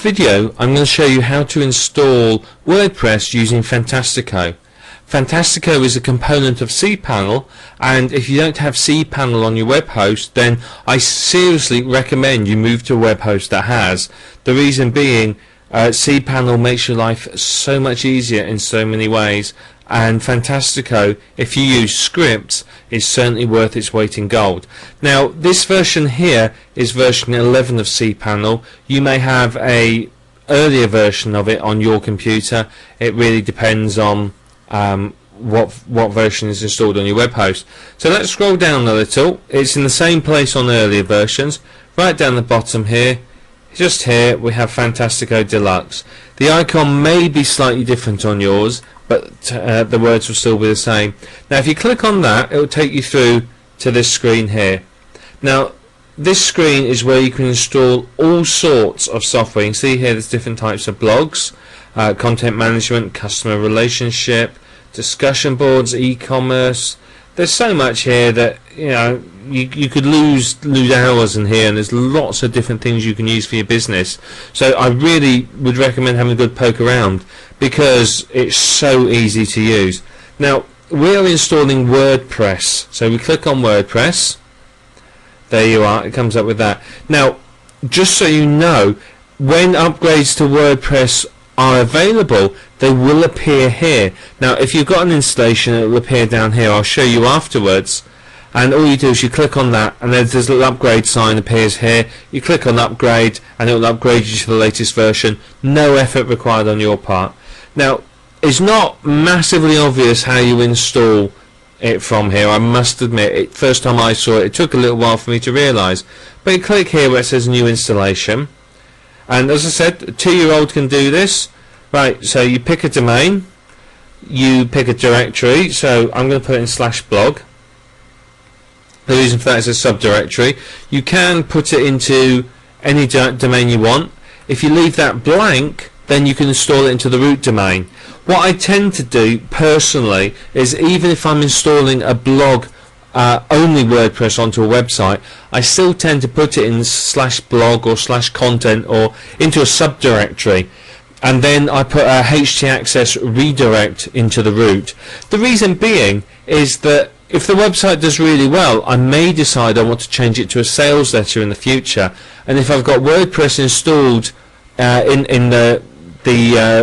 video I'm going to show you how to install WordPress using Fantastico. Fantastico is a component of cPanel, and if you don't have cPanel on your web host, then I seriously recommend you move to a web host that has. The reason being, cPanel makes your life so much easier in so many ways, and Fantastico, if you use scripts, is certainly worth its weight in gold. Now, this version here is version 11 of cPanel. You may have a earlier version of it on your computer. It really depends on what version is installed on your web host. So let's scroll down a little. It's in the same place on earlier versions. Right down the bottom here, just here, we have Fantastico Deluxe. The icon may be slightly different on yours, but the words will still be the same. Now if you click on that, it will take you through to this screen here. Now this screen is where you can install all sorts of software. You can see here there's different types of blogs, content management, customer relationship, discussion boards, e-commerce. There's so much here that you could lose hours in here, and there's lots of different things you can use for your business. So I really would recommend having a good poke around because it's so easy to use. Now we are installing WordPress, so we click on WordPress. There you are, it comes up with that. Now just so you know, when upgrades to WordPress are available, they will appear here. Now if you've got an installation, it will appear down here. I'll show you afterwards, and all you do is you click on that, and there's this little upgrade sign appears here. You click on upgrade and it will upgrade you to the latest version. No effort required on your part. Now it's not massively obvious how you install it from here, I must admit. First time I saw it, it took a little while for me to realise, but you click here where it says new installation, and as I said, a 2-year-old can do this. Right, so you pick a domain, you pick a directory, so I'm going to put it in /blog. The reason for that is a subdirectory. You can put it into any domain you want. If you leave that blank, then you can install it into the root domain. What I tend to do personally is, even if I'm installing a blog only WordPress onto a website, I still tend to put it in /blog or /content or into a subdirectory, and then I put a htaccess redirect into the root. The reason being is that if the website does really well, I may decide I want to change it to a sales letter in the future, and if I've got WordPress installed in the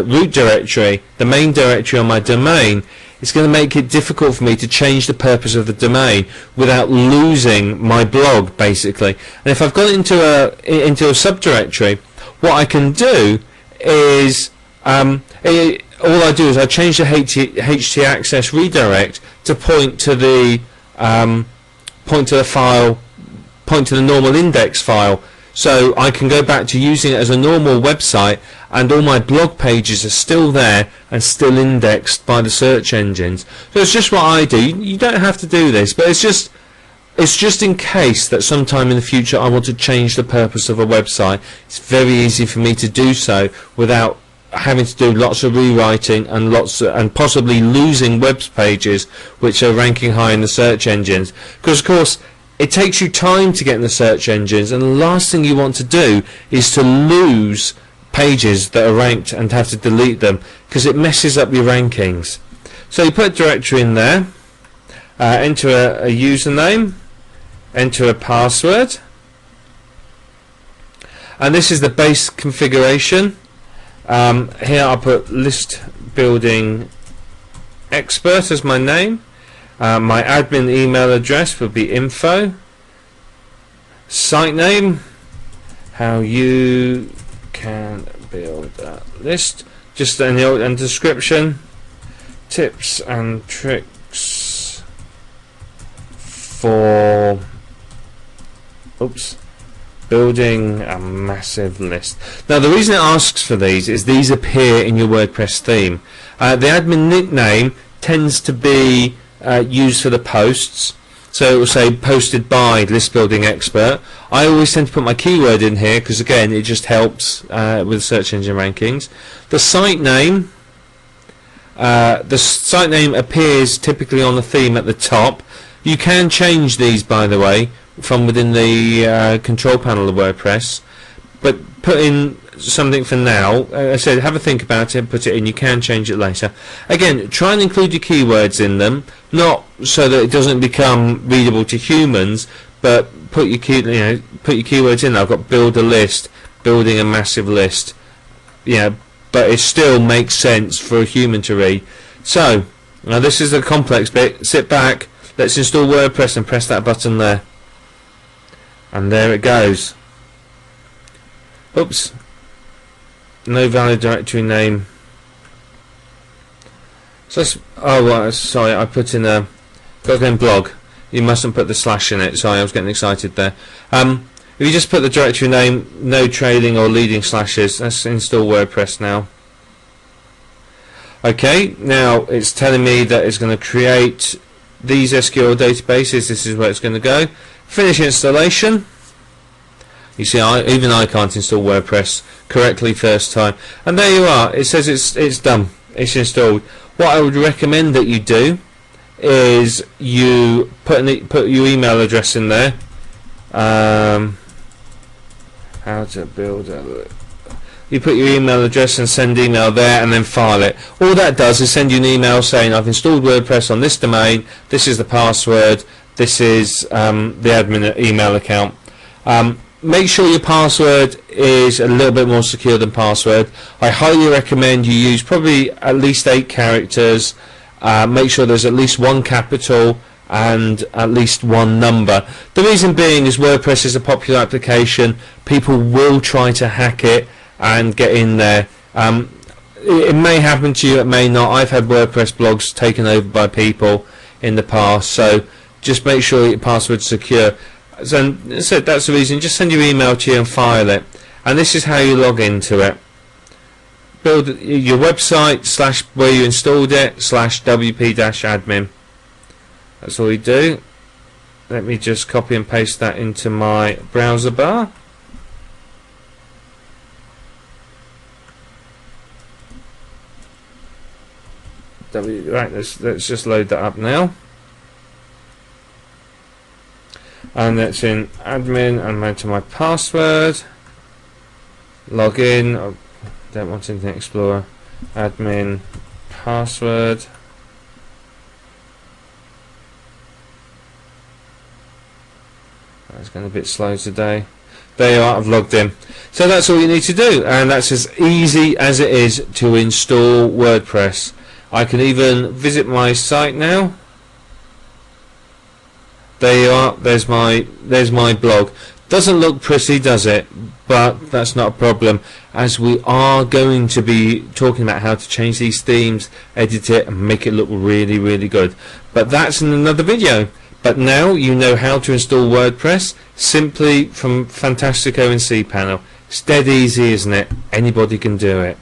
root directory, the main directory on my domain, it's going to make it difficult for me to change the purpose of the domain without losing my blog, basically. And if I've got it into a subdirectory, what I can do is all I do is I change the htaccess redirect to point to the normal index file, so I can go back to using it as a normal website, and all my blog pages are still there and still indexed by the search engines. So it's just what I do. You don't have to do this, but it's just in case that sometime in the future I want to change the purpose of a website. It's very easy for me to do so without having to do lots of rewriting and possibly losing web pages which are ranking high in the search engines, because of course it takes you time to get in the search engines, and the last thing you want to do is to lose pages that are ranked and have to delete them, because it messes up your rankings. So you put a directory in there, enter a username, enter a password, and this is the base configuration. Here I'll put list building expert as my name. My admin email address will be info. Site name, how you can build a list. Just and description, tips and tricks for building a massive list. Now the reason it asks for these is these appear in your WordPress theme. The admin nickname tends to be used for the posts, so it will say posted by list building expert. I always tend to put my keyword in here because again it just helps with search engine rankings. The site name appears typically on the theme at the top. You can change these, by the way, from within the control panel of WordPress, but put in something for now. I said have a think about it, put it in. You can change it later. Again, try and include your keywords in them, not so that it doesn't become readable to humans, but put your keywords in. I've got build a list, building a massive list. Yeah, but it still makes sense for a human to read. So now this is the complex bit. Sit back. Let's install WordPress and press that button there. And there it goes. Oops. No valid directory name. So sorry, I put in a blog. You mustn't put the slash in it. Sorry, I was getting excited there. If you just put the directory name, no trailing or leading slashes. Let's install WordPress now. Okay, now it's telling me that it's going to create these SQL databases. This is where it's going to go. Finish installation. You see, even I can't install WordPress correctly first time. And there you are. It says it's done. It's installed. What I would recommend that you do is you put your email address in there. How to build a... You put your email address and send email there, and then file it. All that does is send you an email saying I've installed WordPress on this domain, this is the password, this is the admin email account. Make sure your password is a little bit more secure than password. I highly recommend you use probably at least 8 characters. Make sure there's at least 1 capital and at least 1 number. The reason being is WordPress is a popular application. People will try to hack it and get in there. It may happen to you, it may not. I've had WordPress blogs taken over by people in the past, so just make sure your password's secure. So that's the reason. Just send your email to you and file it, and this is how you log into it. Build your website / where you installed it / wp-admin. That's all you do. Let me just copy and paste that into my browser bar. Right, let's just load that up now. And that's in admin, and enter my password. Log in. I don't want Internet Explorer. Admin password. That's going a bit slow today. There you are, I've logged in. So that's all you need to do, and that's as easy as it is to install WordPress. I can even visit my site now. There you are, there's my blog. Doesn't look pretty, does it? But that's not a problem, as we are going to be talking about how to change these themes, edit it and make it look really, really good. But that's in another video. But now you know how to install WordPress simply from Fantastico and cPanel. It's dead easy, isn't it? Anybody can do it.